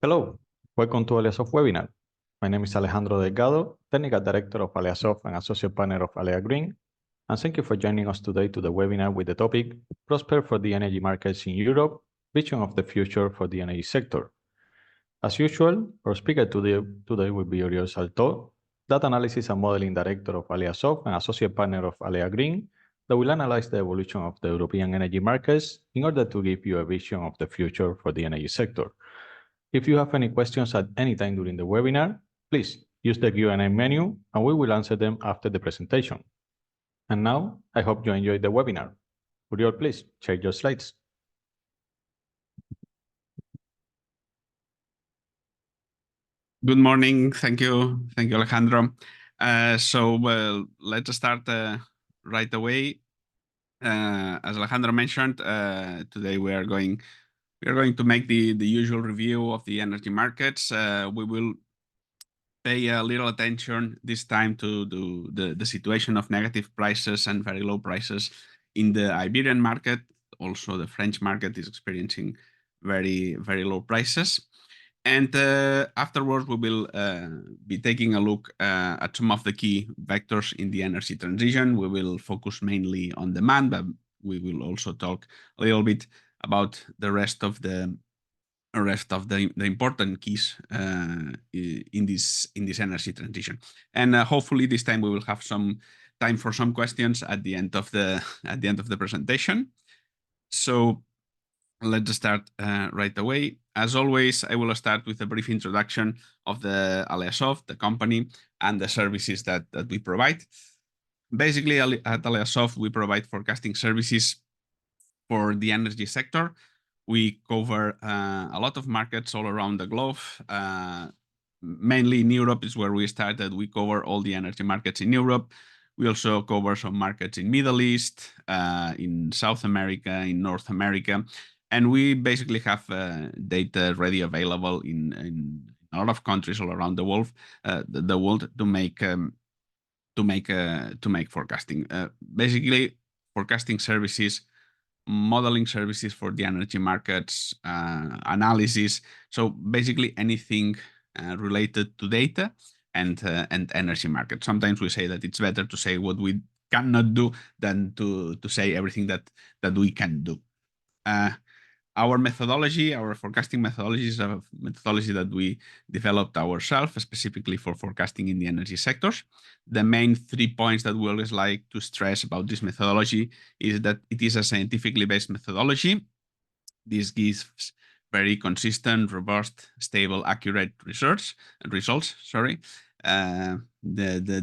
Hello, welcome to AleaSoft webinar. My name is Alejandro Delgado, Technical Director of AleaSoft and Associate Partner of Alea Green, and thank you for joining us today to the webinar with the topic Prosper for the Energy Markets in Europe, Vision of the Future for the Energy Sector. As usual, our speaker today will be Oriol Saltó, Data Analysis and Modeling Director of AleaSoft and Associate Partner of Alea Green, that will analyze the evolution of the European energy markets in order to give you a vision of the future for the energy sector. If you have any questions at any time during the webinar, please use the Q&A menu and we will answer them after the presentation. And now, I hope you enjoyed the webinar. Oriol, please share your slides. Good morning. Thank you, Alejandro. Let's start right away. As Alejandro mentioned, today we are going to make the usual review of the energy markets. We will pay a little attention this time to the situation of negative prices and very low prices in the Iberian market. Also, the French market is experiencing very low prices. And afterwards, we will be taking a look at some of the key vectors in the energy transition. We will focus mainly on demand, but we will also talk a little bit about the rest of the important keys in this energy transition. And hopefully this time we will have some time for some questions at the end of the presentation. So let's start right away. As always, I will start with a brief introduction of the AleaSoft, the company, and the services that we provide. Basically, at AleaSoft, we provide forecasting services for the energy sector. We cover a lot of markets all around the globe. Mainly in Europe is where we started. We cover all the energy markets in Europe. We also cover some markets in Middle East, in South America, in North America. And we basically have data ready available in a lot of countries all around the world, to make forecasting. Basically, forecasting services, modeling services for the energy markets, analysis. So basically anything related to data and energy market. Sometimes we say that it's better to say what we cannot do than to say everything that we can do. Our methodology, our forecasting methodology is a methodology that we developed ourselves specifically for forecasting in the energy sectors. The main 3 points that we always like to stress about this methodology is that it is a scientifically based methodology. This gives very consistent, robust, stable, accurate results. The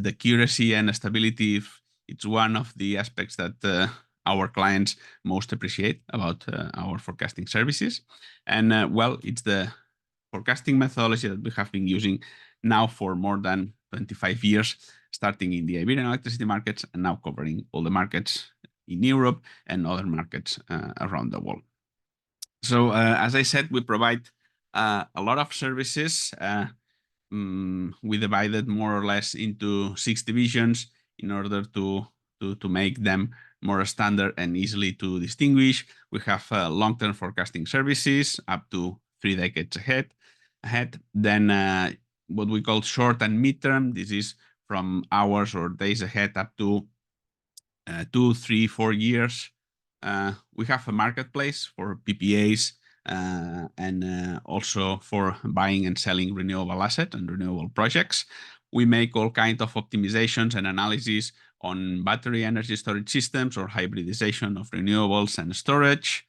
accuracy and stability, it's one of the aspects that our clients most appreciate about our forecasting services. And it's the forecasting methodology that we have been using now for more than 25 years, starting in the Iberian electricity markets and now covering all the markets in Europe and other markets around the world. So as I said, we provide a lot of services. We divided more or less into 6 divisions in order to make them more standard and easily to distinguish. We have long-term forecasting services up to 3 decades ahead. Then what we call short and mid-term. This is from hours or days ahead up to 2, 3, 4 years. We have a marketplace for PPAs and also for buying and selling renewable assets and renewable projects. We make all kinds of optimizations and analysis on battery energy storage systems or hybridization of renewables and storage.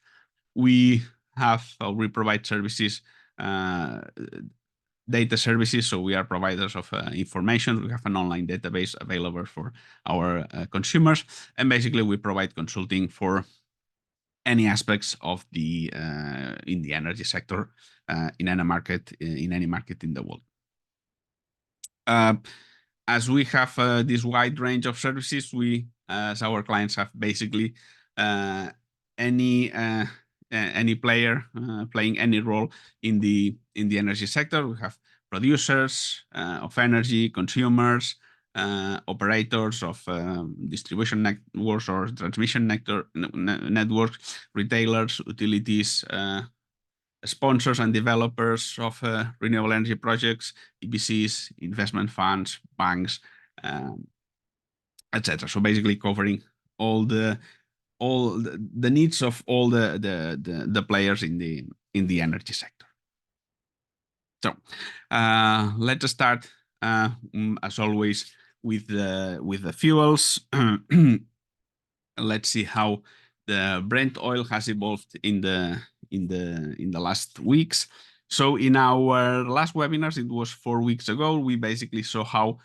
We provide services, data services, so we are providers of information. We have an online database available for our consumers, and basically we provide consulting for any aspects of the in the energy sector in any market in the world. As we have this wide range of services, as our clients have basically any player playing any role in the energy sector. We have producers of energy, consumers, operators of distribution networks or transmission networks, retailers, utilities, sponsors and developers of renewable energy projects, EPCs, investment funds, banks, etc. So basically covering all the needs of all the players in the energy sector. So let's start as always with the fuels. Let's see how the Brent oil has evolved in the last weeks. So in our last webinars, it was 4 weeks ago, we basically saw how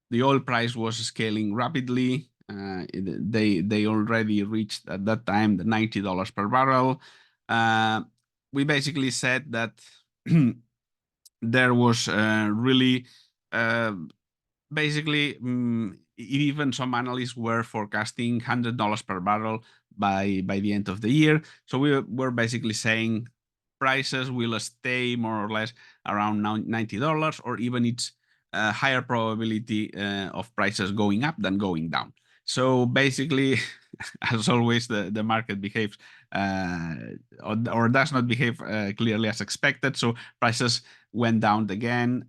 the oil price was scaling rapidly. They already reached at that time the $90 per barrel. We basically said that there was really basically even some analysts were forecasting $100 per barrel by the end of the year. So we were basically saying prices will stay more or less around $90, or even it's a higher probability of prices going up than going down. So basically, as always, the market behaves or does not behave clearly as expected. So prices went down again,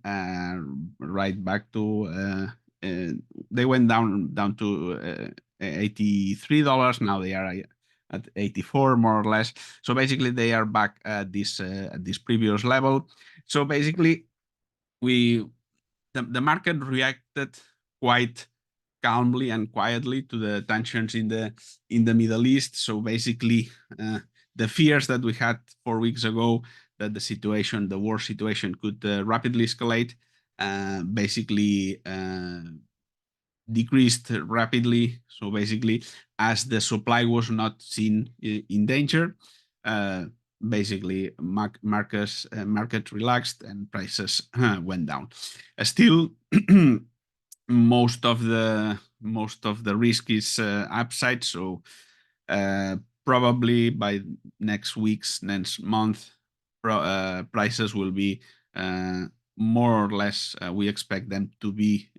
right back to they went down to $83. Now they are at 84 more or less. So basically they are back at this previous level. So basically the market reacted quite calmly and quietly to the tensions in the Middle East. So basically the fears that we had 4 weeks ago that the war situation could rapidly escalate basically decreased rapidly. So basically, as the supply was not seen in danger, basically market relaxed and prices went down. Still, most of the risk is upside. So probably by next month, prices will be more or less, we expect them to be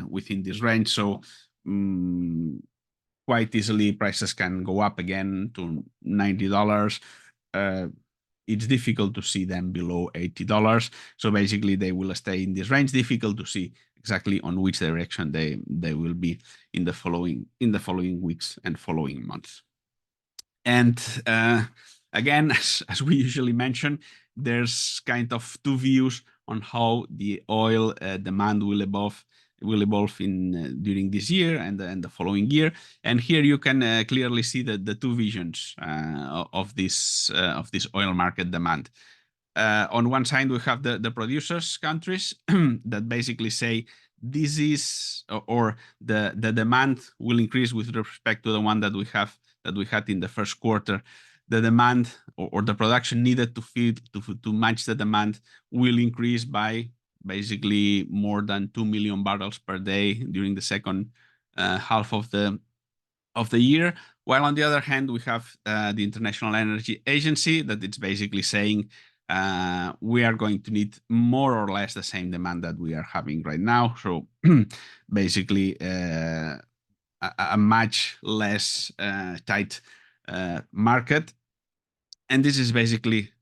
within this range. So quite easily prices can go up again to $90. It's difficult to see them below $80. So basically they will stay in this range. Difficult to see exactly on which direction they will be in the following weeks and following months. And again, as we usually mention, there's kind of two views on how the oil demand will evolve during this year and the following year. And here you can clearly see the two visions of this oil market demand. On one side, we have the producers countries that basically say this is or the demand will increase with respect to the one that we had in the first quarter. The demand or the production needed to match the demand will increase by basically more than 2 million barrels per day during the second half of the year. While on the other hand, we have the International Energy Agency that it's basically saying we are going to need more or less the same demand that we are having right now. So basically a much less tight market. And this is basically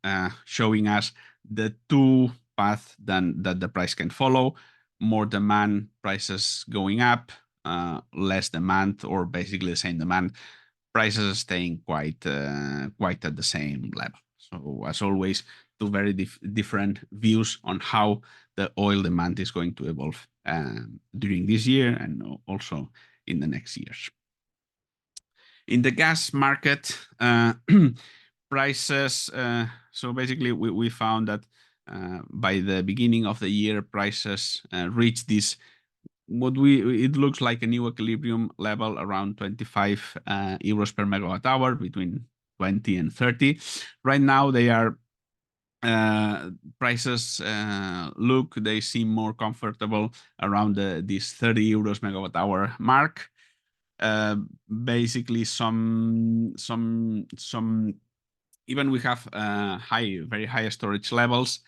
showing us the two paths that the price can follow: more demand, prices going up; less demand, or basically the same demand, prices staying quite at the same level. So as always, two very different views on how the oil demand is going to evolve during this year and also in the next years. In the gas market, prices, so basically we found that by the beginning of the year, prices reached this, it looks like a new equilibrium level around 25 euros per megawatt hour, between 20 and 30. Right now they are prices they seem more comfortable around this 30 euros megawatt hour mark. Basically some even we have very high storage levels.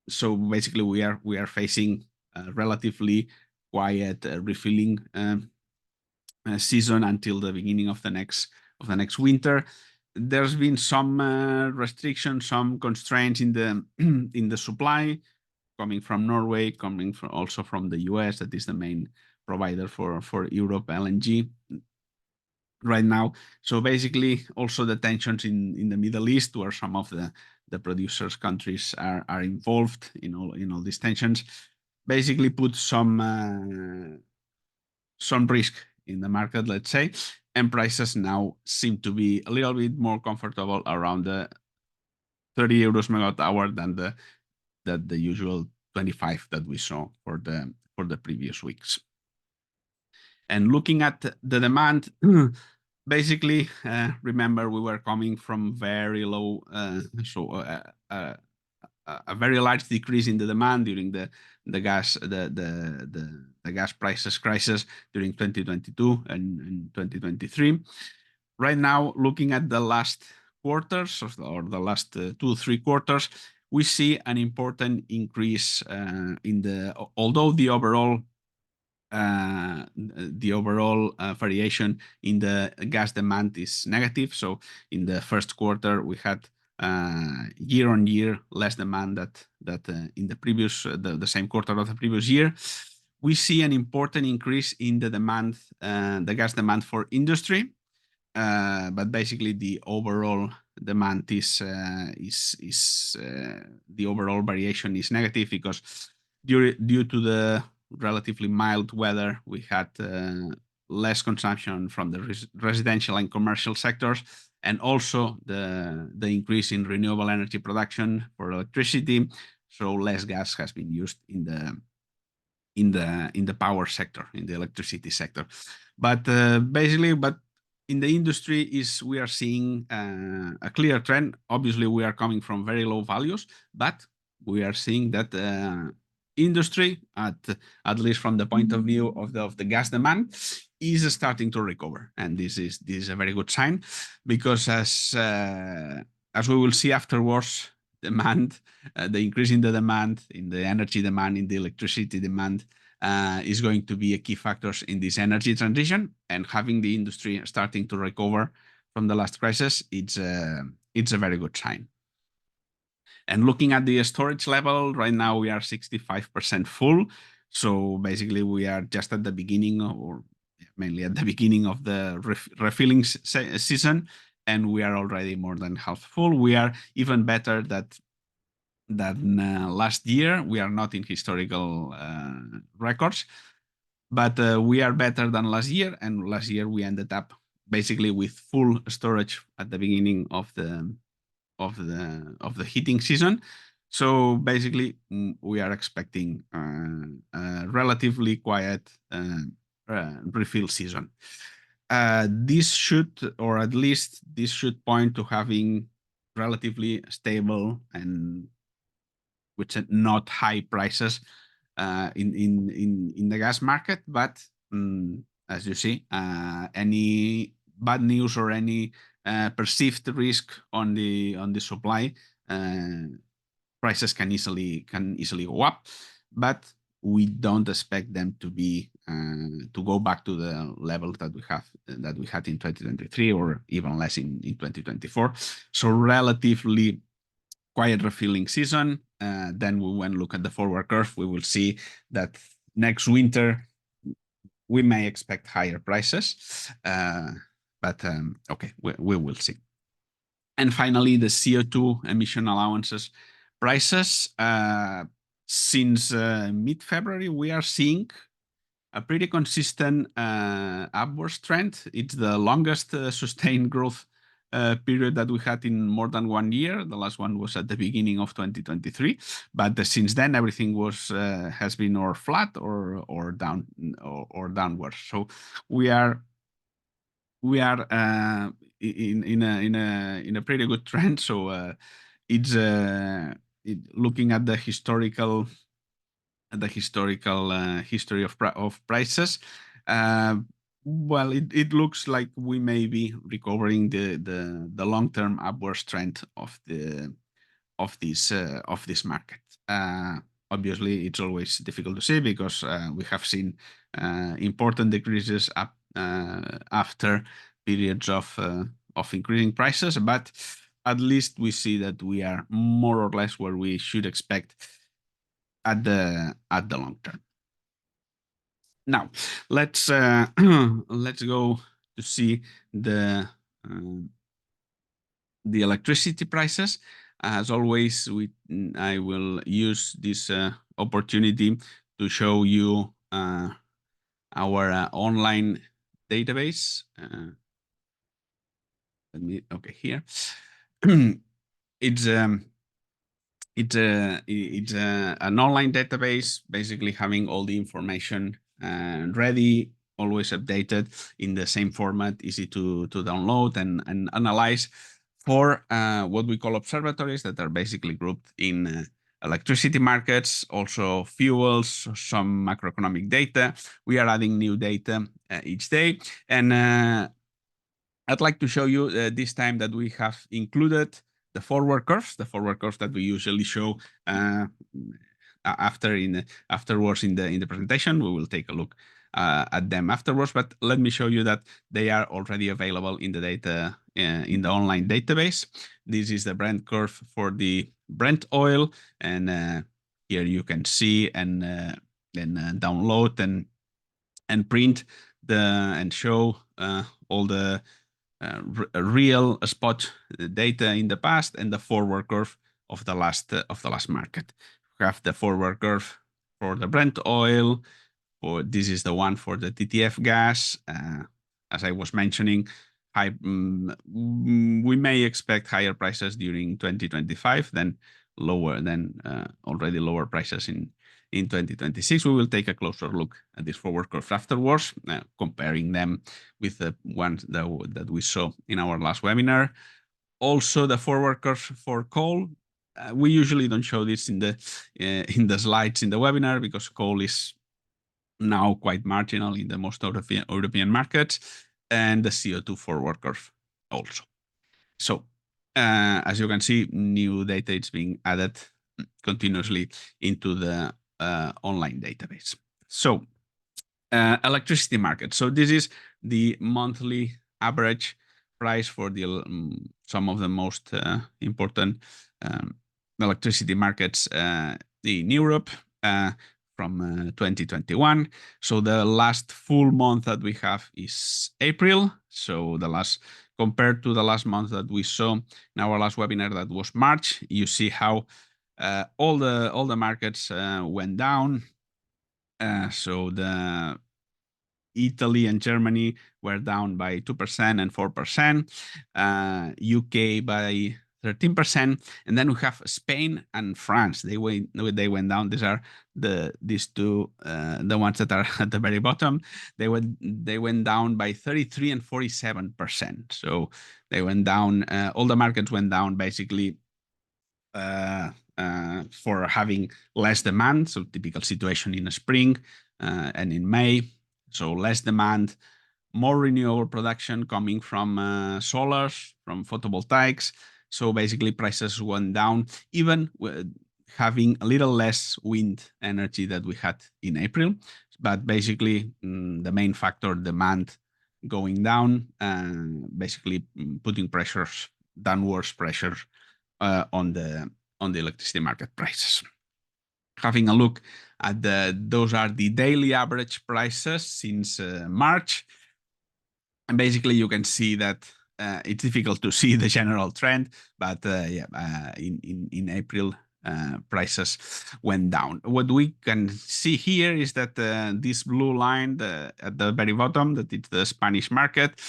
So basically we are facing a relatively quiet refilling season until the beginning of the next winter. there's been some restrictions, some constraints in the in the supply coming from Norway, coming from also from the US, that is the main provider for Europe LNG right now. So basically, also the tensions in the Middle East, where some of the producers countries are involved in all these tensions, basically put some risk in the market, let's say, and prices now seem to be a little bit more comfortable around the 30 euros megawatt hour than the usual 25 that we saw for the previous weeks. And looking at the demand, basically, remember we were coming from very low, a very large decrease in the demand during the gas prices crisis during 2022 and 2023. Right now, looking at the last quarters or the last 2-3 quarters, we see an important increase although the overall variation in the gas demand is negative. So in the first quarter, we had year on year less demand that in the previous the same quarter of the previous year. We see an important increase in the demand, the gas demand for industry, but basically the overall demand is the overall variation is negative because due to the relatively mild weather, we had less consumption from the residential and commercial sectors, and also the increase in renewable energy production for electricity. So less gas has been used in the power sector, in the electricity sector. But basically, in the industry we are seeing a clear trend. Obviously, we are coming from very low values, but we are seeing that industry, at least from the point of view of the gas demand, is starting to recover, and this is a very good sign, because as we will see afterwards, demand, the increase in the demand, in the energy demand, in the electricity demand, is going to be a key factors in this energy transition. And having the industry starting to recover from the last crisis, it's a very good sign. And looking at the storage level, right now we are 65% full. So basically we are just at the beginning, or mainly at the beginning of the refilling season, and we are already more than half full. We are even better than last year. We are not in historical records, but we are better than last year. And last year we ended up basically with full storage at the beginning of the heating season. So basically we are expecting a relatively quiet refill season. This should, or at least this should point to having relatively stable and with not high prices in the gas market. But as you see, any bad news or any perceived risk on the supply, prices can easily go up, but we don't expect them to be to go back to the level that we had in 2023, or even less in 2024. So relatively quiet refilling season. Then when we look at the forward curve, we will see that next winter we may expect higher prices. But okay, we will see. And finally, the CO2 emission allowances prices. Since mid-February, we are seeing a pretty consistent upwards trend. It's the longest sustained growth period that we had in more than 1 year. The last one was at the beginning of 2023, but since then everything has been or flat or down or downwards. So we are in a pretty good trend. So it's looking at the historical history of prices. Well, it looks like we may be recovering the long-term upward trend of this market. Obviously, it's always difficult to see because we have seen important decreases after periods of of increasing prices, but at least we see that we are more or less where we should expect at the long term. Now let's let's go to see the electricity prices. As always, I will use this opportunity to show you our online database. Here. It's an online database, basically having all the information ready, always updated in the same format, easy to download and analyze for what we call observatories that are basically grouped in electricity markets, also fuels, some macroeconomic data. We are adding new data each day. And I'd like to show you this time that we have included the forward curves that we usually show afterwards in the presentation. We will take a look at them afterwards, but let me show you that they are already available in the data in the online database. This is the Brent curve for the Brent oil, and here you can see and then download and print and show all the real spot data in the past and the forward curve of the last market. We have the forward curve for the Brent oil. This is the one for the TTF gas. As I was mentioning, we may expect higher prices during 2025 than already lower prices in 2026. We will take a closer look at this forward curve afterwards, comparing them with the ones that we saw in our last webinar. Also, the forward curve for coal. We usually don't show this in the slides in the webinar because coal is now quite marginal in the most European markets, and the CO2 forward curve also. So as you can see, new data is being added continuously into the online database. So electricity market. So this is the monthly average price for the some of the most important electricity markets in Europe from 2021. So the last full month that we have is April. So compared to the last month that we saw in our last webinar, that was March, you see how all the markets went down. So the Italy and Germany were down by 2% and 4%, UK by 13%, and then we have Spain and France. They went down. These are these two, the ones that are at the very bottom. They went down by 33% and 47%. So they went down. All the markets went down basically for having less demand. So typical situation in the spring and in May. So less demand, more renewable production coming from solar, from photovoltaics. So basically prices went down, even having a little less wind energy that we had in April. But basically the main factor, demand going down, and basically putting downwards pressure on the electricity market prices. Having a look at those are the daily average prices since March. And basically you can see that it's difficult to see the general trend, but in April, prices went down. What we can see here is that this blue line at the very bottom, that it's the Spanish market.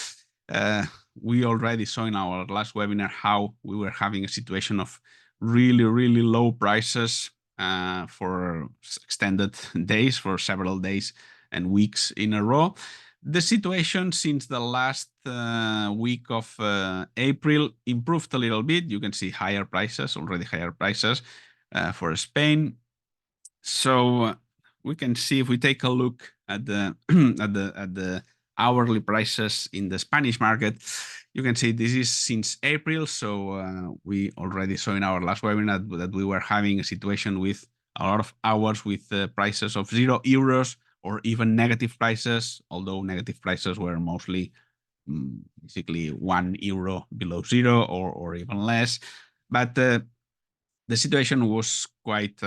We already saw in our last webinar how we were having a situation of really, really low prices for extended days, for several days and weeks in a row. The situation since the last week of April improved a little bit. You can see already higher prices for Spain. So we can see, if we take a look at the at the hourly prices in the Spanish market, you can see this is since April. So we already saw in our last webinar that we were having a situation with a lot of hours with prices of €0 or even negative prices, although negative prices were mostly basically €1 below zero or even less. But the situation was quite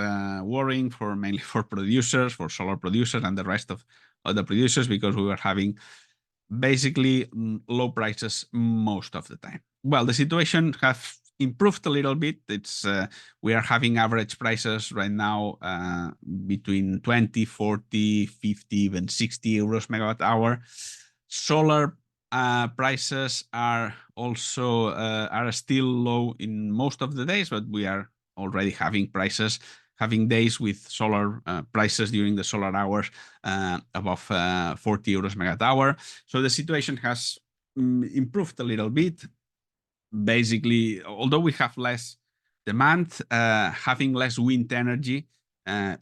worrying for mainly for producers, for solar producers and the rest of the producers, because we were having basically low prices most of the time. Well, the situation has improved a little bit. It's we are having average prices right now between 20, 40, 50, even 60 euros megawatt hour. Solar prices are also are still low in most of the days, but we are already having days with solar prices during the solar hours above 40 euros megawatt hour. So the situation has improved a little bit. Basically, although we have less demand, having less wind energy,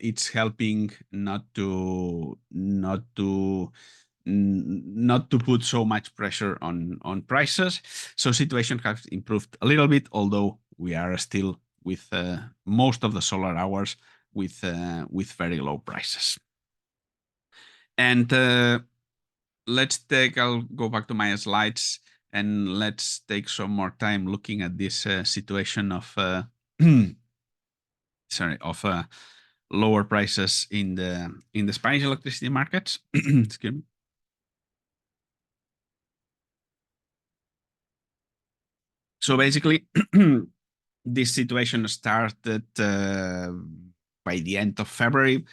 it's helping not to put so much pressure on prices. So situation has improved a little bit, although we are still with most of the solar hours with very low prices. And I'll go back to my slides and let's take some more time looking at this situation of lower prices in the Spanish electricity markets. Excuse me. So basically, this situation started by the end of February.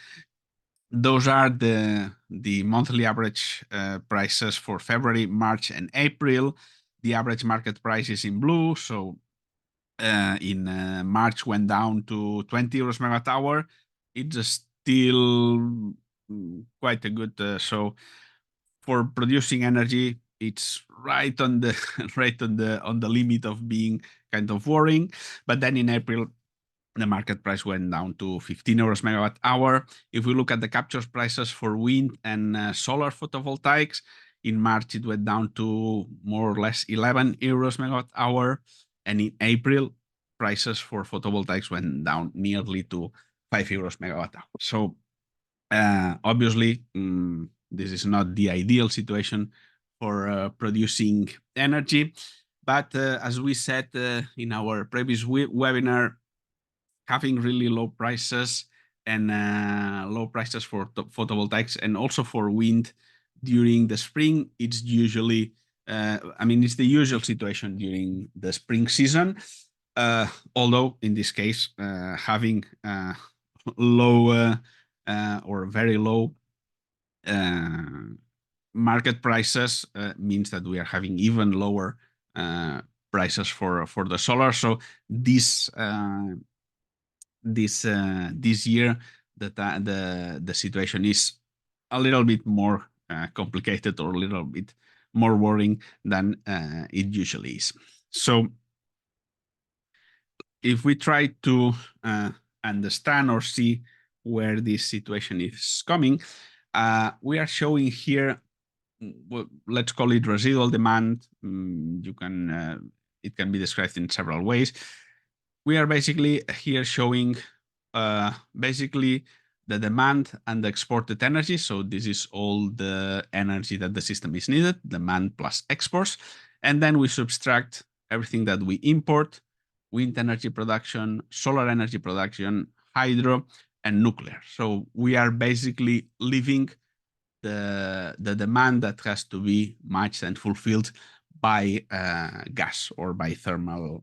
Those are the monthly average prices for February, March, and April. The average market price is in blue. So in March went down to 20 euros megawatt hour. It's still quite a good. So for producing energy, it's right on the limit of being kind of worrying. But then in April, the market price went down to 15 euros megawatt hour. If we look at the capture prices for wind and solar photovoltaics, in March it went down to more or less 11 euros megawatt hour. And in April, prices for photovoltaics went down nearly to 5 euros megawatt hour. So obviously, this is not the ideal situation for producing energy. But as we said in our previous webinar, having really low prices and low prices for photovoltaics and also for wind during the spring, it's usually, it's the usual situation during the spring season. Although in this case, having low or very low market prices means that we are having even lower prices for the solar. So this year the situation is a little bit more complicated or a little bit more worrying than it usually is. So if we try to understand or see where this situation is coming, we are showing here, let's call it residual demand. It can be described in several ways. We are basically here showing basically the demand and the exported energy. So this is all the energy that the system is needed, demand plus exports. And then we subtract everything that we import: wind energy production, solar energy production, hydro, and nuclear. So we are basically leaving the demand that has to be matched and fulfilled by gas or by thermal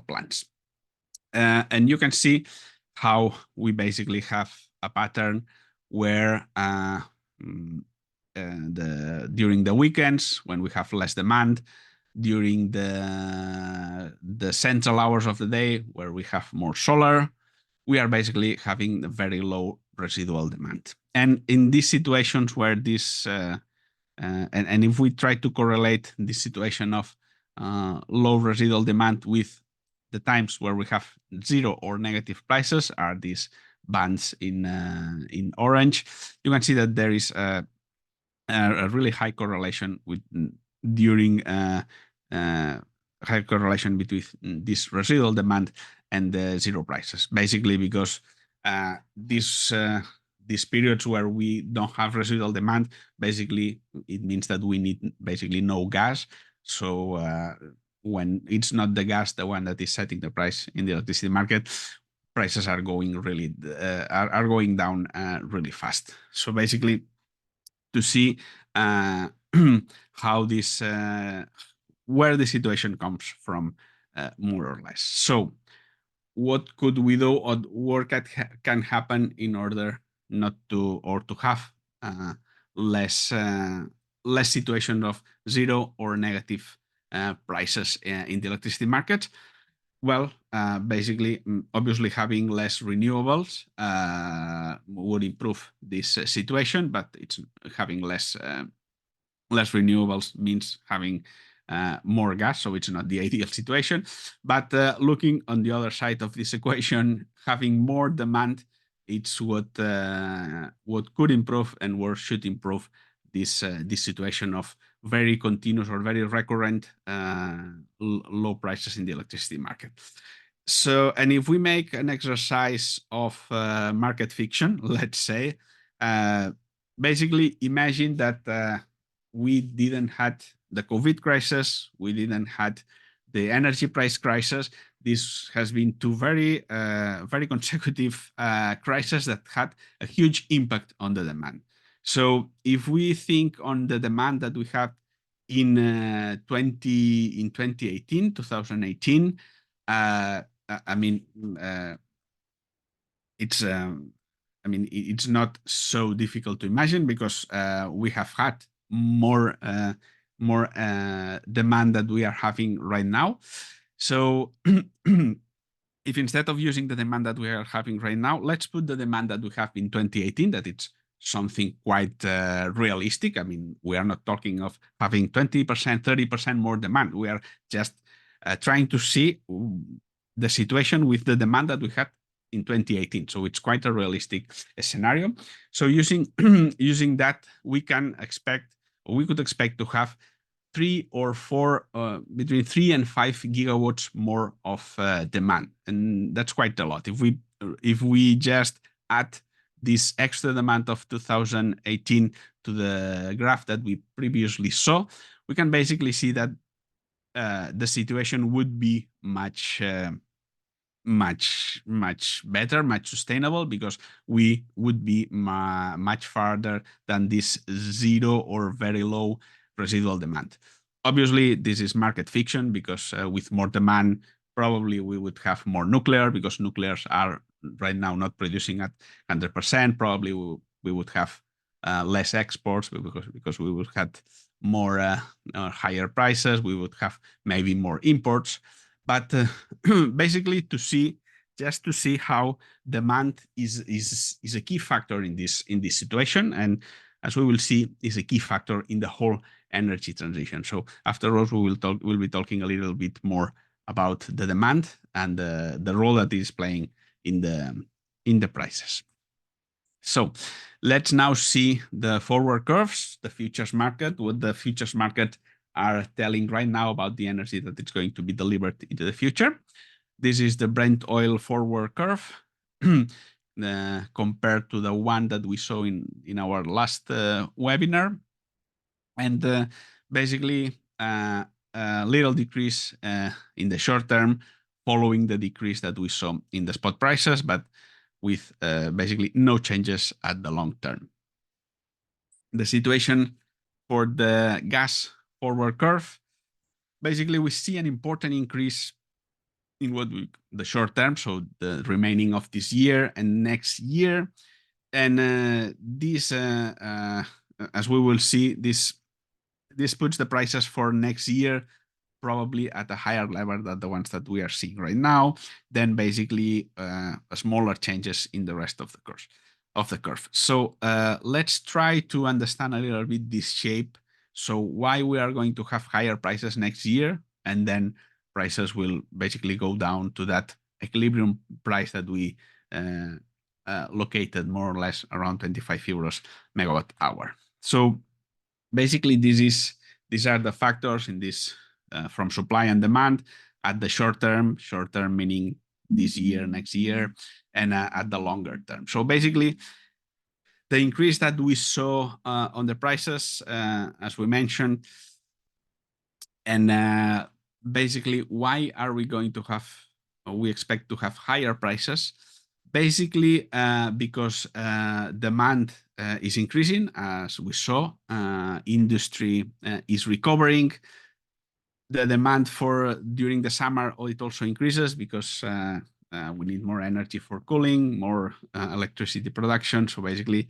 plants. And you can see how we basically have a pattern where during the weekends, when we have less demand, during the central hours of the day where we have more solar, we are basically having a very low residual demand. And in these situations where this and if we try to correlate this situation of low residual demand with the times where we have zero or negative prices, are these bands in orange, you can see that there is a really high correlation with high correlation between this residual demand and the zero prices, basically because this these periods where we don't have residual demand, basically it means that we need basically no gas. So when it's not the gas, the one that is setting the price in the electricity market, prices are going really are going down really fast. So basically, to see how this where the situation comes from, more or less. So what could we do, or what can happen in order not to, or to have less situation of zero or negative prices in the electricity market? Well, basically, obviously having less renewables would improve this situation, but it's having less renewables means having more gas, so it's not the ideal situation. But looking on the other side of this equation, having more demand, it's what could improve and what should improve this situation of very continuous or very recurrent low prices in the electricity market. So, and if we make an exercise of market fiction, let's say, basically imagine that we didn't had the COVID crisis, we didn't had the energy price crisis. This has been two very consecutive crises that had a huge impact on the demand. So if we think on the demand that we had in 2018, I mean, it's not so difficult to imagine, because we have had more demand that we are having right now. So if instead of using the demand that we are having right now, let's put the demand that we have in 2018, that it's something quite realistic. I mean, we are not talking of having 20%, 30% more demand. We are just trying to see the situation with the demand that we had in 2018. So it's quite a realistic scenario. So using that, we could expect to have 3 or 4, between 3 and 5 gigawatts more of demand, and that's quite a lot. If we just add this extra demand of 2018 to the graph that we previously saw, we can basically see that the situation would be much better, much sustainable, because we would be much farther than this zero or very low residual demand. Obviously, this is market fiction, because with more demand, probably we would have more nuclear, because nuclears are right now not producing at 100%. Probably we would have less exports, because we would have more higher prices. We would have maybe more imports. But basically, to see how demand is a key factor in this situation, and as we will see, is a key factor in the whole energy transition. So afterwards, we'll be talking a little bit more about the demand and the role that it is playing in the prices. So let's now see the forward curves, the futures market, what the futures market are telling right now about the energy that it's going to be delivered into the future. This is the Brent oil forward curve compared to the one that we saw in our last webinar. And basically a little decrease in the short term, following the decrease that we saw in the spot prices, but with basically no changes at the long term. The situation for the gas forward curve, basically we see an important increase in the short term, so the remaining of this year and next year. And this, as we will see, this puts the prices for next year probably at a higher level than the ones that we are seeing right now. Then basically smaller changes in the rest of the curve. So let's try to understand a little bit this shape. So why we are going to have higher prices next year, and then prices will basically go down to that equilibrium price that we located more or less around 25 euros megawatt hour. So basically these are the factors in this from supply and demand at the short term meaning this year, next year, and at the longer term. So basically The increase that we saw on the prices, as we mentioned, and basically, why are we going to have, or we expect to have higher prices? Basically, because demand is increasing, as we saw, industry is recovering. The demand for during the summer, it also increases because we need more energy for cooling, more electricity production. So basically,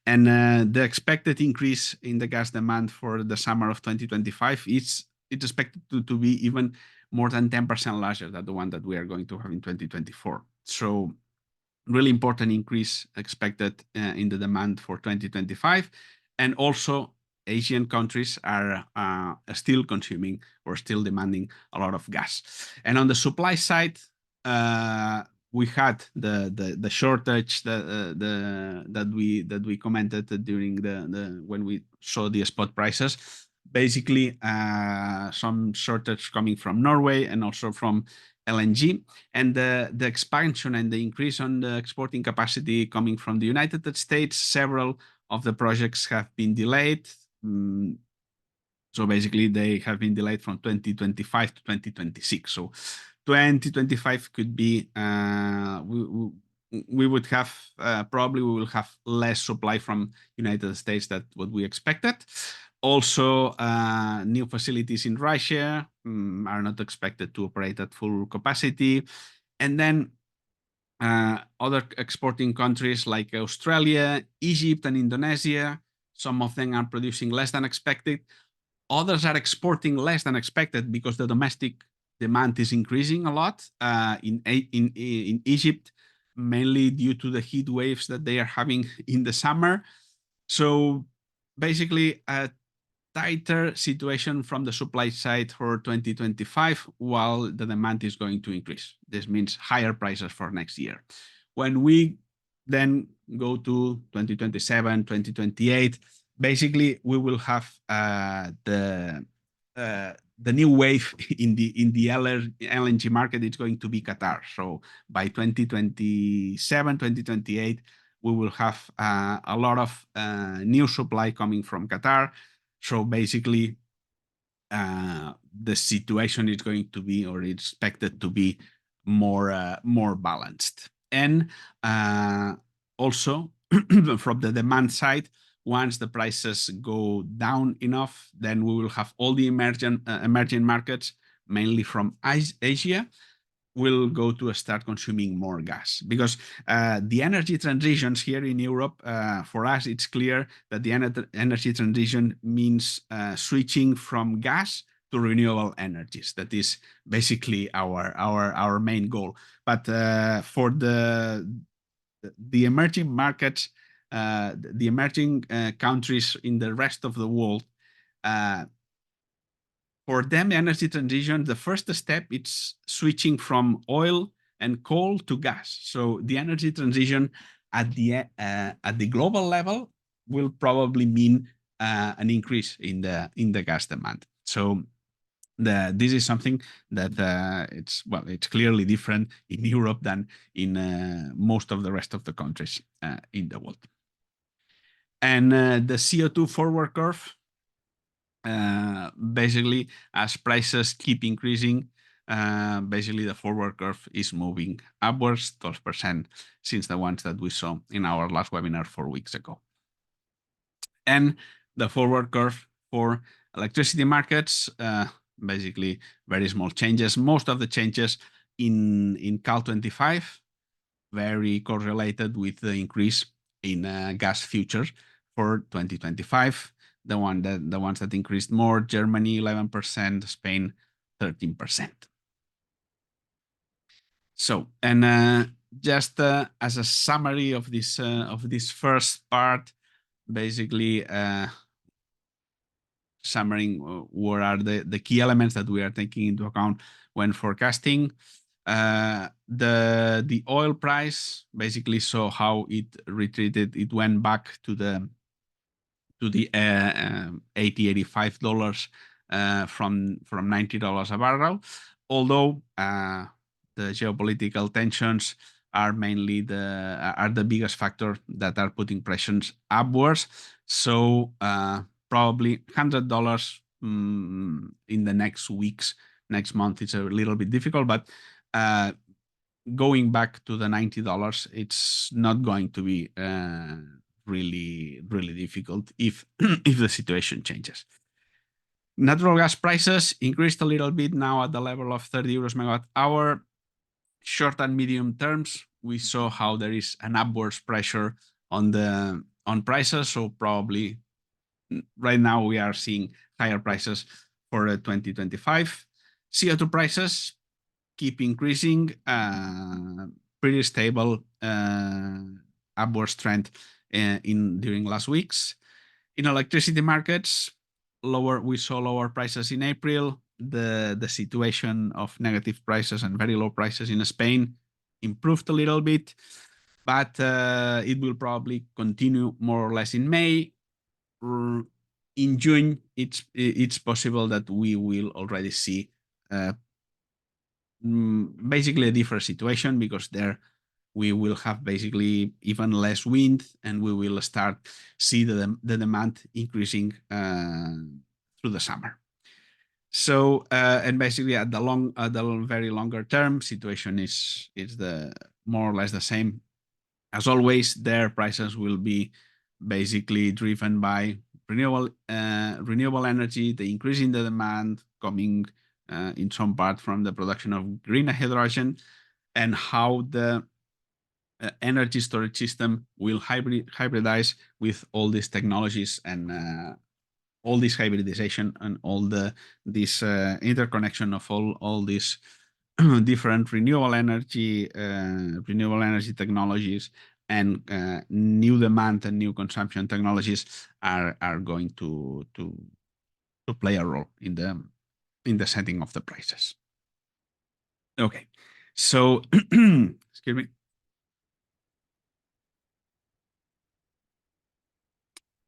and the expected increase in the gas demand for the summer of 2025 it's expected to be even more than 10% larger than the one that we are going to have in 2024. So really important increase expected in the demand for 2025. And also Asian countries are still consuming or still demanding a lot of gas. And on the supply side, we had the shortage that we commented during the when we saw the spot prices. Basically, some shortage coming from Norway and also from LNG, and the expansion and the increase on the exporting capacity coming from the United States. Several of the projects have been delayed. So basically, they have been delayed from 2025 to 2026. So 2025 could be we would have probably we will have less supply from United States than what we expected. Also, new facilities in Russia are not expected to operate at full capacity. And then other exporting countries like Australia, Egypt, and Indonesia, some of them are producing less than expected. Others are exporting less than expected because the domestic demand is increasing a lot in Egypt, mainly due to the heat waves that they are having in the summer. So basically, a tighter situation from the supply side for 2025, while the demand is going to increase. This means higher prices for next year. When we then go to 2027, 2028, basically we will have the new wave in the LNG market. It's going to be Qatar. So by 2027, 2028, we will have a lot of new supply coming from Qatar. So basically, the situation is going to be, or it's expected to be, more balanced. And also from the demand side, once the prices go down enough, then we will have all the emerging markets, mainly from Asia, will go to start consuming more gas, because the energy transitions here in Europe, for us, it's clear that the energy transition means switching from gas to renewable energies. That is basically our main goal. But for the emerging markets, the emerging countries in the rest of the world, for them, energy transition, the first step, it's switching from oil and coal to gas. So the energy transition at the global level will probably mean an increase in the gas demand. So this is something that it's clearly different in Europe than in most of the rest of the countries in the world. And the CO2 forward curve, basically, as prices keep increasing, basically the forward curve is moving upwards 12% since the ones that we saw in our last webinar 4 weeks ago. And the forward curve for electricity markets, basically very small changes. Most of the changes in Cal 25, very correlated with the increase in gas futures for 2025. The ones that increased more: Germany 11%, Spain 13%. So, and just as a summary of this first part, basically summarizing what are the key elements that we are taking into account when forecasting. The oil price basically saw how it retreated. It went back to the $80-$85 from $90 a barrel. Although the geopolitical tensions are mainly the biggest factor that are putting pressures upwards. So probably $100 in the next weeks, next month, it's a little bit difficult, but going back to the $90, it's not going to be really difficult if if the situation changes. Natural gas prices increased a little bit now at the level of 30 euros megawatt hour. Short and medium terms, we saw how there is an upwards pressure on prices. So probably right now we are seeing higher prices for 2025. CO2 prices keep increasing, pretty stable upwards trend during last weeks. In electricity markets, we saw lower prices in April. The situation of negative prices and very low prices in Spain improved a little bit, but it will probably continue more or less in May. In June, it's possible that we will already see basically a different situation, because there we will have basically even less wind, and we will start see the demand increasing through the summer. So and basically at the very longer term situation is the more or less the same as always. Their prices will be basically driven by renewable energy, the increase in the demand coming in some part from the production of green hydrogen, and how the energy storage system will hybridize with all these technologies and all this hybridization and all this interconnection of all these different renewable energy technologies and new demand and new consumption technologies are going to play a role in the setting of the prices. Okay, so excuse me.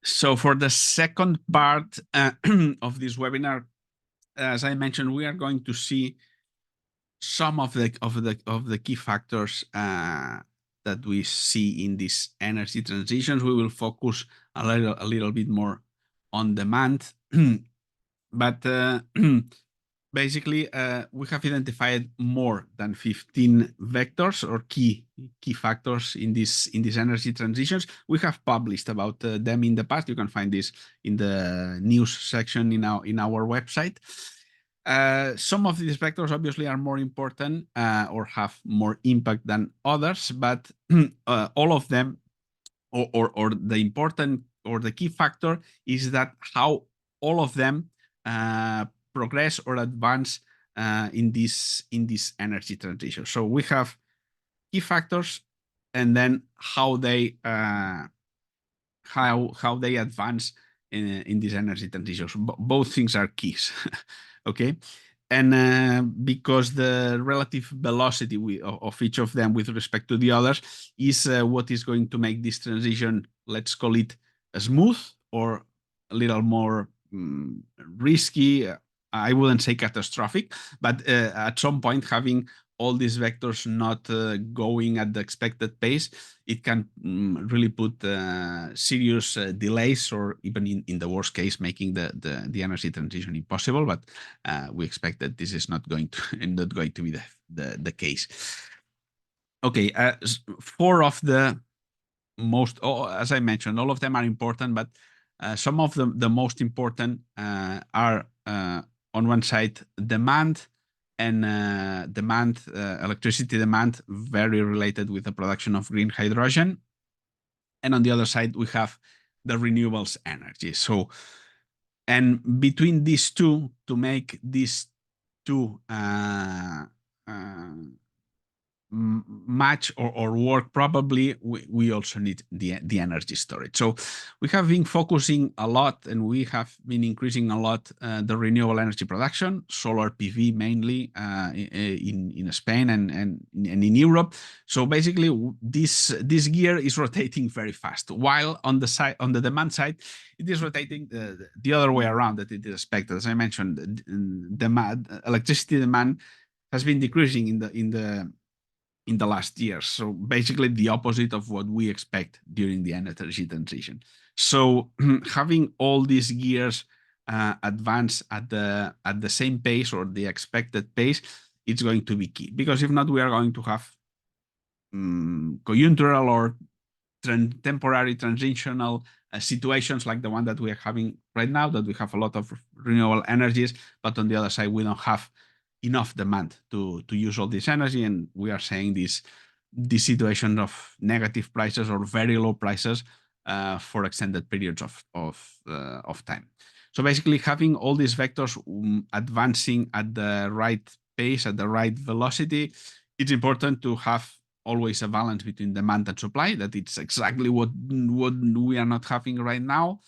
So for the second part of this webinar, as I mentioned, we are going to see some of the key factors that we see in these energy transitions. We will focus a little bit more on demand, but basically we have identified more than 15 vectors or key factors in these energy transitions. We have published about them in the past. You can find this in the news section in our website. Some of these vectors obviously are more important or have more impact than others, but all of them, or the important or the key factor is that how all of them progress or advance in this energy transition. So we have key factors, and then how they advance in this energy transition. So both things are keys. Okay, and because the relative velocity of each of them with respect to the others is what is going to make this transition, let's call it smooth or a little more risky. I wouldn't say catastrophic, but at some point, having all these vectors not going at the expected pace, it can really put serious delays, or even in the worst case, making the energy transition impossible. But we expect that this is not going to be the case. Okay, 4 of the most, as I mentioned, all of them are important, but some of the most important are on one side demand, and electricity demand, very related with the production of green hydrogen, and on the other side we have the renewables energy. So, and between these two, to make these two match or work probably, we also need the energy storage. So we have been focusing a lot, and we have been increasing a lot the renewable energy production, solar PV mainly in Spain and in Europe. So basically this gear is rotating very fast, while on the demand side it is rotating the other way around that it is expected. As I mentioned, electricity demand has been decreasing in in the last years. So basically the opposite of what we expect during the energy transition. So having all these years advance at the same pace or the expected pace, it's going to be key, because if not, we are going to have conjunctural or temporary transitional situations like the one that we are having right now, that we have a lot of renewable energies, but on the other side, we don't have enough demand to use all this energy. And we are saying this situation of negative prices or very low prices for extended periods of time. So basically having all these vectors advancing at the right pace, at the right velocity, it's important to have always a balance between demand and supply. That it's exactly what we are not having right now.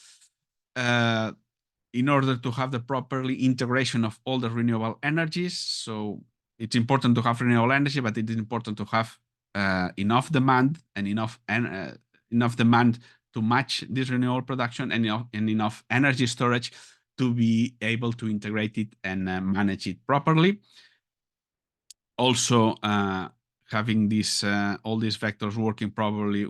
In order to have the properly integration of all the renewable energies. So it's important to have renewable energy, but it is important to have enough demand and enough demand to match this renewable production and enough energy storage to be able to integrate it and manage it properly. Also, having this all these vectors working properly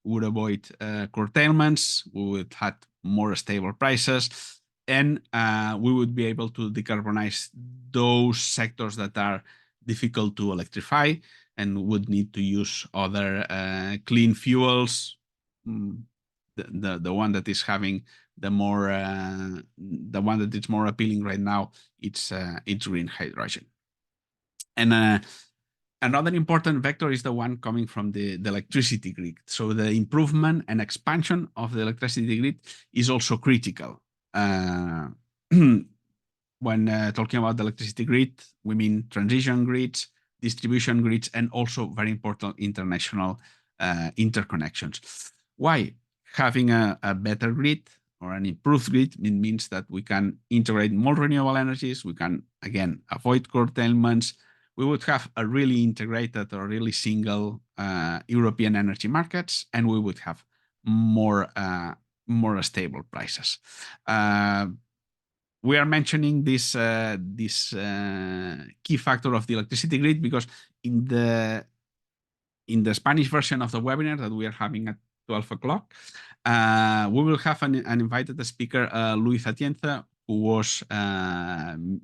would avoid curtailments. We would have more stable prices, and we would be able to decarbonize those sectors that are difficult to electrify and would need to use other clean fuels. The one that is having the one that is more appealing right now, it's green hydrogen. And another important vector is the one coming from the electricity grid. So the improvement and expansion of the electricity grid is also critical. When talking about the electricity grid, we mean transition grids, distribution grids, and also very important international interconnections. Why? Having a better grid or an improved grid, it means that we can integrate more renewable energies. We can, again, avoid curtailments. We would have a really integrated or really single European energy markets, and we would have more stable prices. We are mentioning this key factor of the electricity grid because in the Spanish version of the webinar that we are having at 12 o'clock, we will have an invited speaker, Luis Atienza, who was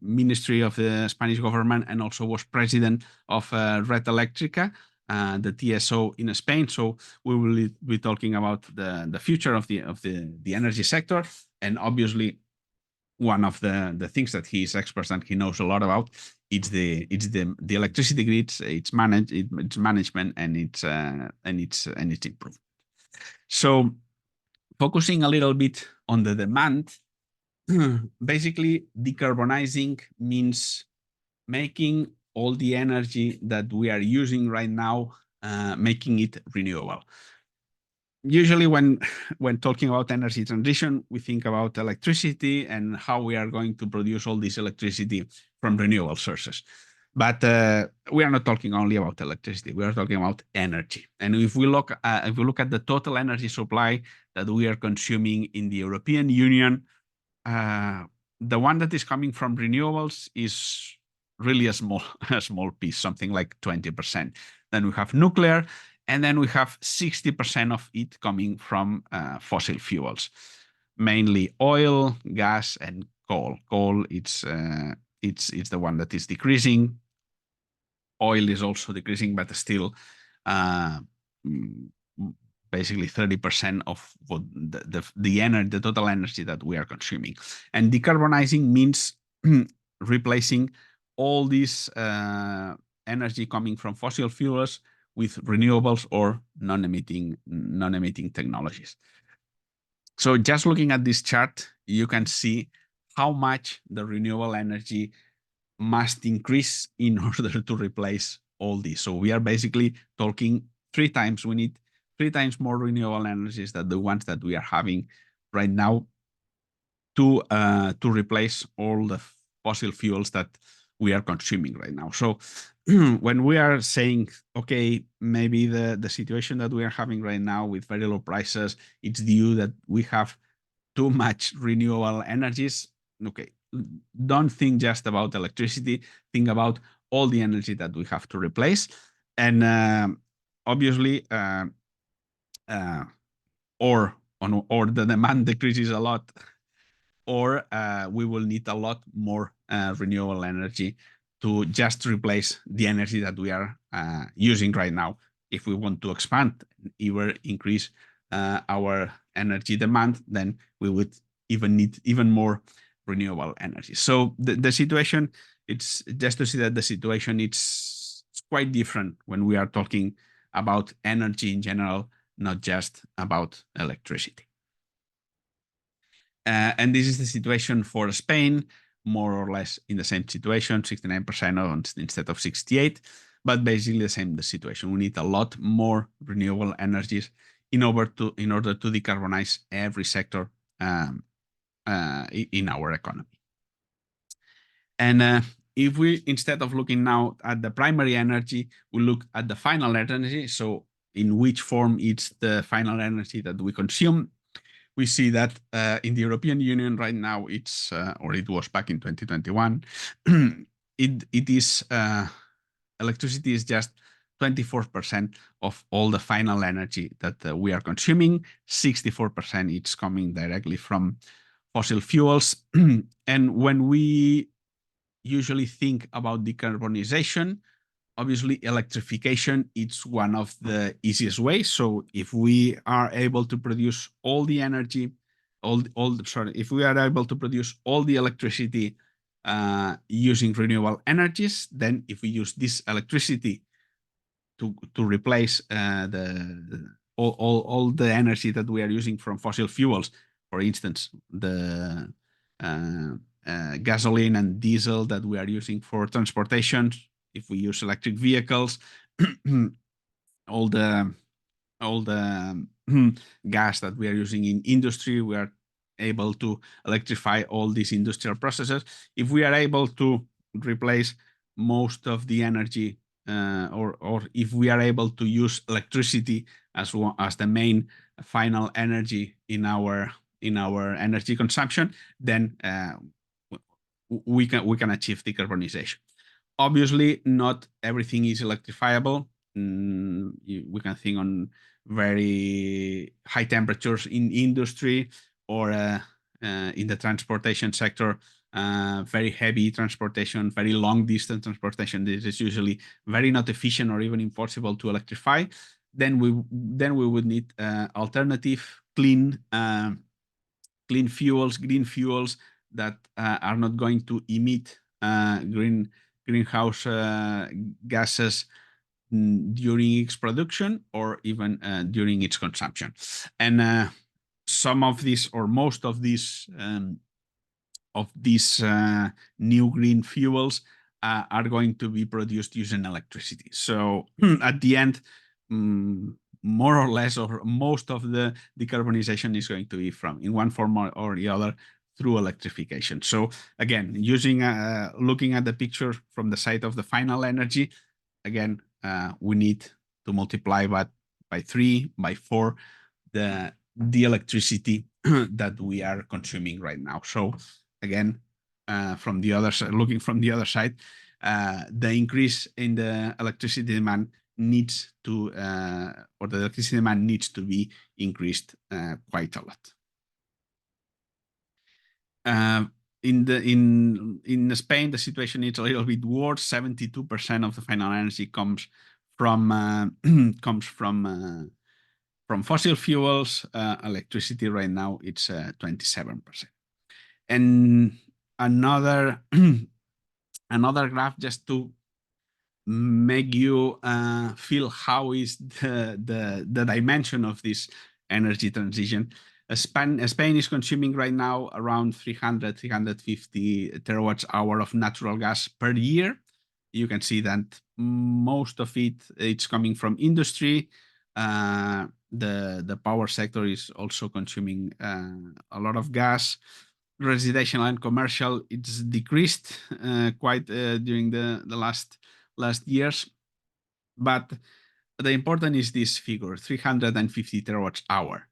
Ministry of the Spanish government and also was president of Red Eléctrica, the TSO in Spain. So we will be talking about the future of the energy sector, and obviously one of the things that he is expert and he knows a lot about it's the electricity grids, its management and its improvement. So focusing a little bit on the demand. Basically, decarbonizing means making all the energy that we are using right now, making it renewable. Usually when talking about energy transition, we think about electricity and how we are going to produce all this electricity from renewable sources. But we are not talking only about electricity. We are talking about energy. And if we look at the total energy supply that we are consuming in the European Union, the one that is coming from renewables is really a small piece, something like 20%. Then we have nuclear, and then we have 60% of it coming from fossil fuels, mainly oil, gas, and coal. Coal, it's the one that is decreasing. Oil is also decreasing, but still basically 30% of what the total energy that we are consuming. And decarbonizing means replacing all this energy coming from fossil fuels with renewables or non-emitting technologies. So just looking at this chart, you can see how much the renewable energy must increase in order to replace all this. So we are basically talking 3 times. We need 3 times more renewable energies than the ones that we are having right now to replace all the fossil fuels that we are consuming right now. So when we are saying, okay, maybe the situation that we are having right now with very low prices, it's due that we have too much renewable energies. Okay, don't think just about electricity, think about all the energy that we have to replace. And obviously, or the demand decreases a lot, or we will need a lot more renewable energy to just replace the energy that we are using right now. If we want to expand, either increase our energy demand, then we would even need even more renewable energy. So the situation, it's just to see that the situation it's quite different when we are talking about energy in general, not just about electricity. And this is the situation for Spain, more or less in the same situation, 69% instead of 68%, but basically the same situation. We need a lot more renewable energies in order to decarbonize every sector in our economy. And if we, instead of looking now at the primary energy, we look at the final energy, so in which form it's the final energy that we consume, we see that in the European Union right now, it's, or it was back in 2021, it is, electricity is just 24% of all the final energy that we are consuming. 64% it's coming directly from fossil fuels. And when we usually think about decarbonization, obviously electrification it's one of the easiest ways. So if we are able to produce all the energy, if we are able to produce all the electricity using renewable energies, then if we use this electricity to replace all the energy that we are using from fossil fuels, for instance, the gasoline and diesel that we are using for transportation, if we use electric vehicles, all the gas that we are using in industry, we are able to electrify all these industrial processes. If we are able to replace most of the energy, or if we are able to use electricity as the main final energy in our energy consumption, then we can achieve decarbonization. Obviously, not everything is electrifiable. We can think on very high temperatures in industry, or in the transportation sector, very heavy transportation, very long distance transportation. This is usually very not efficient or even impossible to electrify. Then we would need alternative clean fuels, green fuels that are not going to emit greenhouse gases during its production or even during its consumption. And some of these, or most of these new green fuels are going to be produced using electricity. So at the end, more or less, or most of the decarbonization is going to be in one form or the other through electrification. So again, looking at the picture from the side of the final energy, again, we need to multiply by 3, by 4, the electricity that we are consuming right now. So again, from the other side, looking from the other side, the increase in the electricity demand needs to, or the electricity demand needs to be increased quite a lot. In Spain, the situation is a little bit worse. 72% of the final energy comes from fossil fuels. Electricity right now it's 27%. And another graph just to make you feel how is the dimension of this energy transition. Spain is consuming right now around 350 terawatt hour of natural gas per year. You can see that most of it's coming from industry. The power sector is also consuming a lot of gas. Residential and commercial, it's decreased quite during the last years. But the important is this figure, 350 terawatt hour.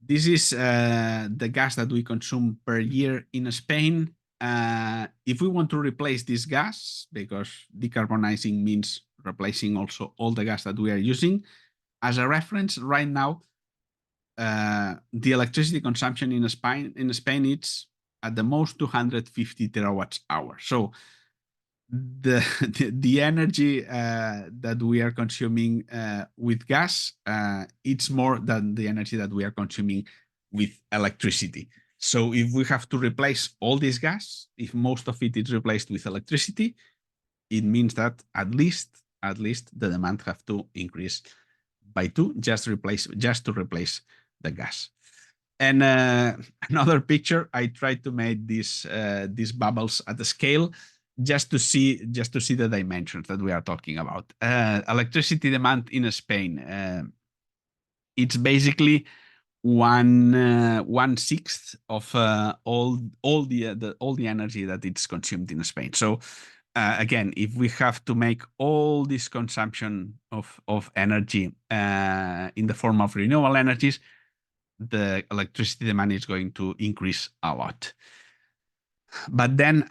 This is the gas that we consume per year in Spain. If we want to replace this gas, because decarbonizing means replacing also all the gas that we are using. As a reference, right now, the electricity consumption in Spain it's at the most 250 terawatts hour. So the energy that we are consuming with gas, it's more than the energy that we are consuming with electricity. So if we have to replace all this gas, if most of it is replaced with electricity, it means that at least the demand have to increase by 2 just to replace the gas. And another picture, I tried to make these bubbles at the scale just to see the dimensions that we are talking about. Electricity demand in Spain, it's basically 1/6 of all the energy that it's consumed in Spain. So again, if we have to make all this consumption of energy in the form of renewable energies, the electricity demand is going to increase a lot. But then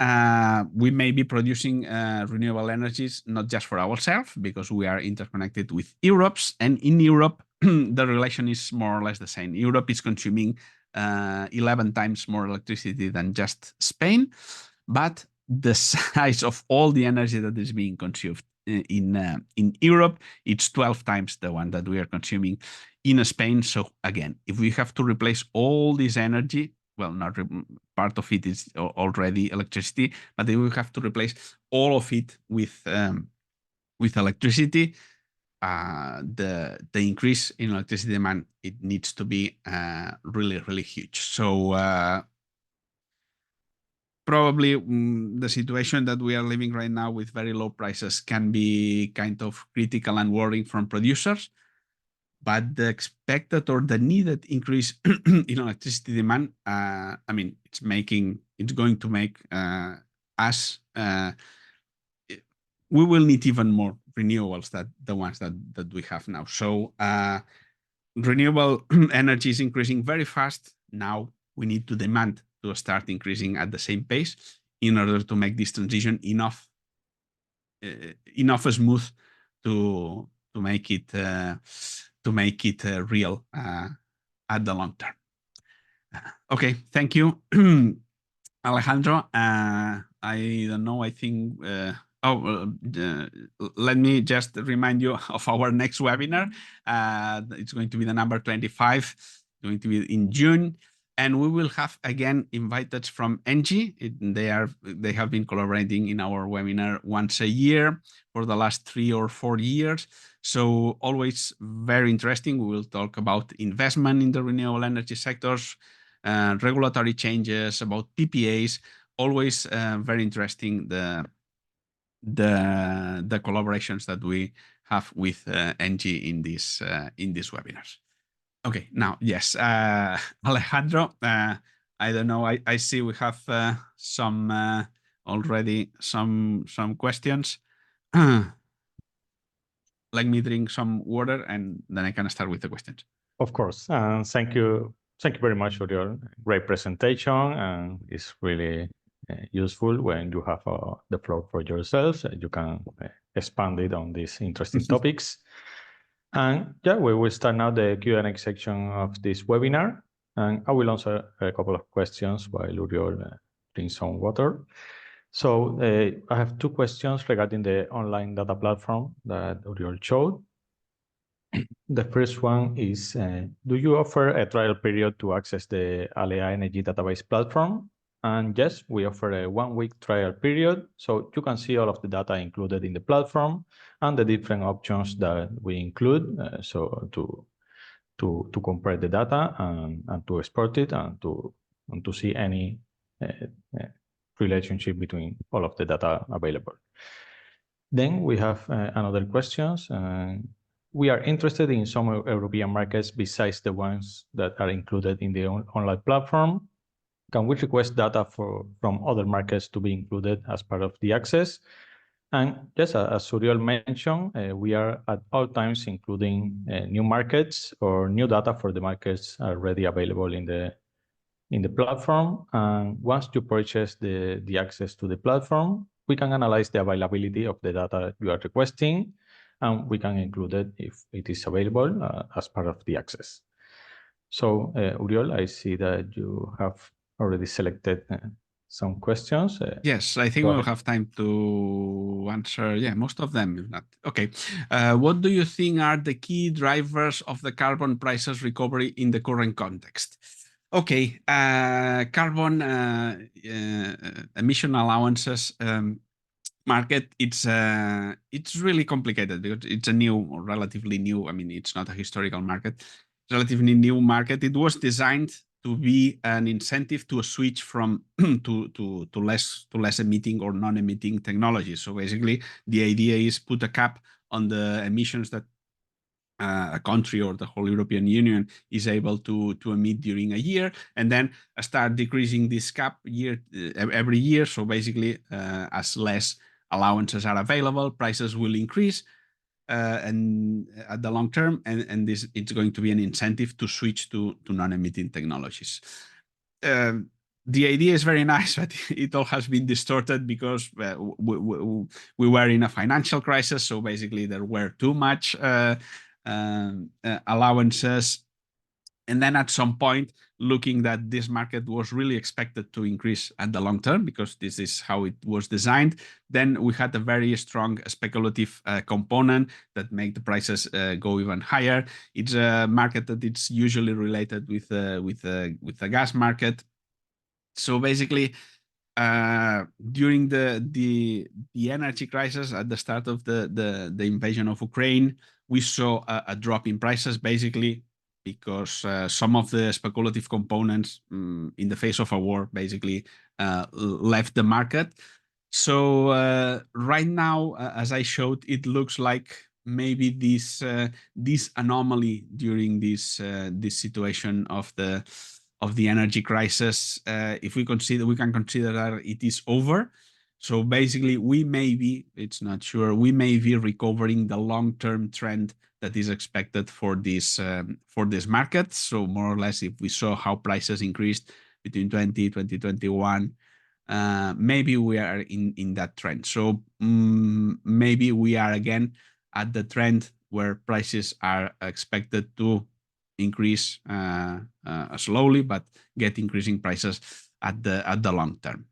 we may be producing renewable energies not just for ourselves, because we are interconnected with Europe. And in Europe, the relation is more or less the same. Europe is consuming 11 times more electricity than just Spain. But the size of all the energy that is being consumed in Europe, it's 12 times the one that we are consuming in Spain. So again, if we have to replace all this energy, well, not part of it is already electricity, but if we have to replace all of it with electricity, the increase in electricity demand, it needs to be really, really huge. So probably the situation that we are living right now with very low prices can be kind of critical and worrying from producers. But the expected or the needed increase in electricity demand, I mean, it's going to make us, we will need even more renewables than the ones that we have now. So renewable energy is increasing very fast. Now we need to demand to start increasing at the same pace in order to make this transition enough smooth to make it real at the long term. Okay, thank you, Alejandro. I don't know. I think. Let me just remind you of our next webinar. It's going to be the number 25. Going to be in June. And we will have again invited from ENGIE. They have been collaborating in our webinar once a year for the last 3 or 4 years. So always very interesting. We will talk about investment in the renewable energy sectors, regulatory changes, about PPAs. Always very interesting the collaborations that we have with ENGIE in these webinars. Okay, now, yes, Alejandro, I don't know, I see we have already some questions. Let me drink some water and then I can start with the questions. Of course, thank you very much for your great presentation, and it's really useful when you have the floor for yourselves. You can expand it on these interesting topics. And yeah, we will start now the Q&A section of this webinar, and I will answer a couple of questions while Uriol drinks some water. So I have 2 questions regarding the online data platform that Uriol showed. The first one is, do you offer a trial period to access the Alea Energy database platform? And yes, we offer a 1-week trial period, so you can see all of the data included in the platform and the different options that we include, so to compare the data and to export it and to see any relationship between all of the data available. Then we have another questions. We are interested in some European markets besides the ones that are included in the online platform. Can we request data from other markets to be included as part of the access? And yes, as Uriol mentioned, we are at all times including new markets or new data for the markets already available in the platform. And once you purchase the access to the platform, we can analyze the availability of the data you are requesting and we can include it if it is available as part of the access. So, Uriol, I see that you have already selected some questions. Yes, I think we'll have time to answer, most of them, if not. Okay. What do you think are the key drivers of the carbon prices recovery in the current context? Okay, carbon emission allowances market, it's really complicated because it's a new or relatively new, I mean, it's not a historical market, relatively new market. It was designed to be an incentive to a switch from to less emitting or non-emitting technologies. So basically, the idea is put a cap on the emissions that a country or the whole European Union is able to emit during a year, and then start decreasing this cap every year. So basically, as less allowances are available, prices will increase. And at the long term, and this it's going to be an incentive to switch to non-emitting technologies. The idea is very nice, but it all has been distorted because we were in a financial crisis. So basically, there were too much allowances. And then at some point, looking that this market was really expected to increase at the long term because this is how it was designed, then we had a very strong speculative component that made the prices go even higher. It's a market that it's usually related with the gas market. So basically, during the energy crisis at the start of the invasion of Ukraine, we saw a drop in prices, basically because some of the speculative components in the face of a war basically left the market. So right now, as I showed, it looks like maybe this anomaly during this situation of the energy crisis, if we can consider that it is over. So basically, we may be recovering the long-term trend that is expected for this market. So more or less, if we saw how prices increased between 2021, maybe we are in that trend. So maybe we are again at the trend where prices are expected to increase slowly, but get increasing prices at the long term.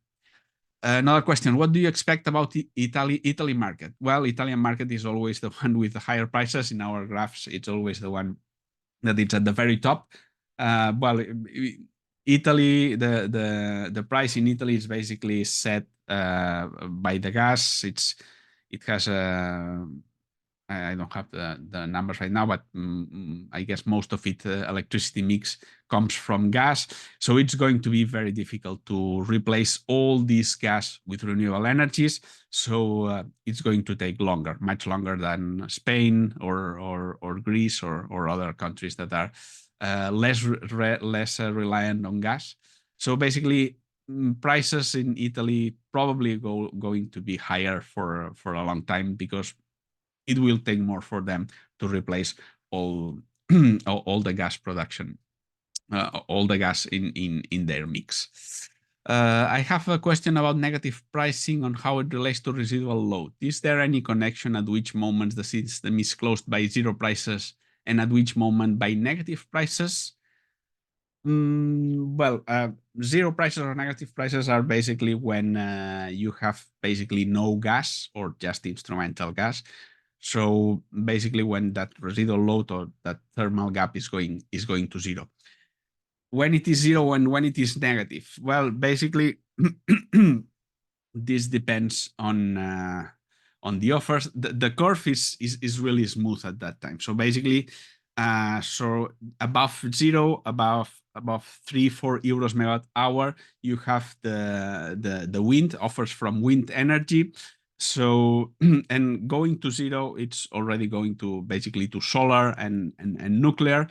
Another question: what do you expect about the Italy market? Well, Italian market is always the one with the higher prices. In our graphs, it's always the one that it's at the very top. Well, Italy, the price in Italy is basically set by the gas. It has a I don't have the numbers right now, but I guess most of it electricity mix comes from gas. So it's going to be very difficult to replace all this gas with renewable energies. So it's going to take longer, much longer than Spain or Greece or other countries that are less reliant on gas. So basically, prices in Italy probably going to be higher for a long time because it will take more for them to replace all the gas production, all the gas in their mix. I have a question about negative pricing on how it relates to residual load. Is there any connection at which moments the system is closed by zero prices and at which moment by negative prices? Well, zero prices or negative prices are basically when you have basically no gas or just instrumental gas. So basically, when that residual load or that thermal gap is going to zero. When it is zero and when it is negative, well, basically, this depends on the offers. The curve is really smooth at that time. So basically, so above zero, above 3-4 euros megawatt hour, you have the wind offers from wind energy. So and going to zero, it's already going to basically to solar and nuclear.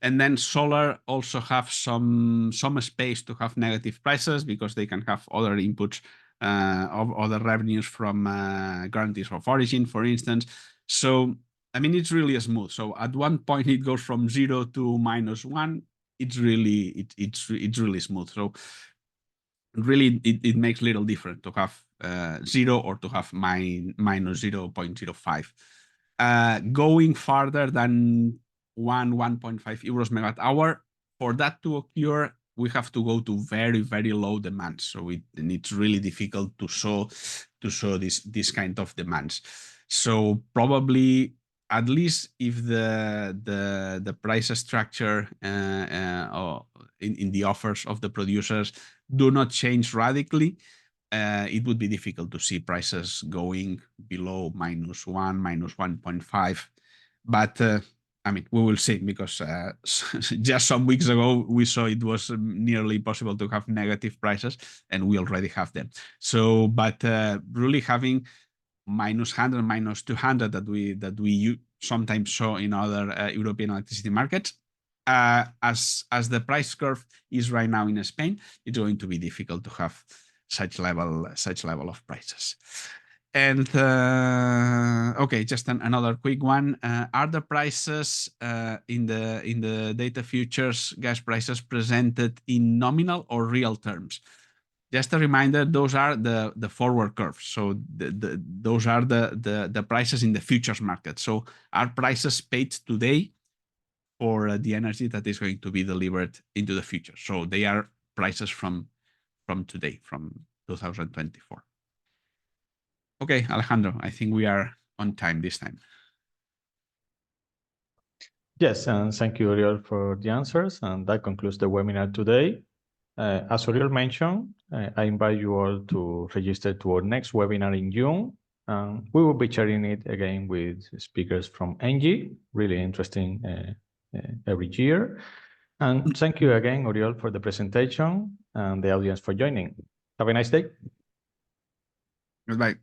And then solar also have some space to have negative prices because they can have other inputs of other revenues from guarantees of origin, for instance. So I mean, it's really smooth. So at one point it goes from 0 to -1. It's really smooth. So really, it makes little difference to have 0 or to have minus 0.05. going farther than 1.5 euros megawatt hour. For that to occur, we have to go to very, very low demands. So it's really difficult to show this kind of demands. So probably, at least if the price structure in the offers of the producers do not change radically, it would be difficult to see prices going below -1, -1.5. But I mean, we will see, because just some weeks ago we saw it was nearly impossible to have negative prices, and we already have them. So, but really having -100, -200 that we sometimes saw in other European electricity markets, as the price curve is right now in Spain, it's going to be difficult to have such level of prices. And okay, just another quick one. Are the prices in the data futures gas prices presented in nominal or real terms? Just a reminder, those are the forward curves. So those are the prices in the futures market. So are prices paid today for the energy that is going to be delivered into the future? So they are prices from today, from 2024. Okay, Alejandro, I think we are on time this time. Yes, and thank you, Oriol, for the answers. And that concludes the webinar today. As Oriol mentioned, I invite you all to register to our next webinar in June. We will be sharing it again with speakers from ENGIE, really interesting every year. And thank you again, Oriol, for the presentation, and the audience for joining. Have a nice day. Goodbye.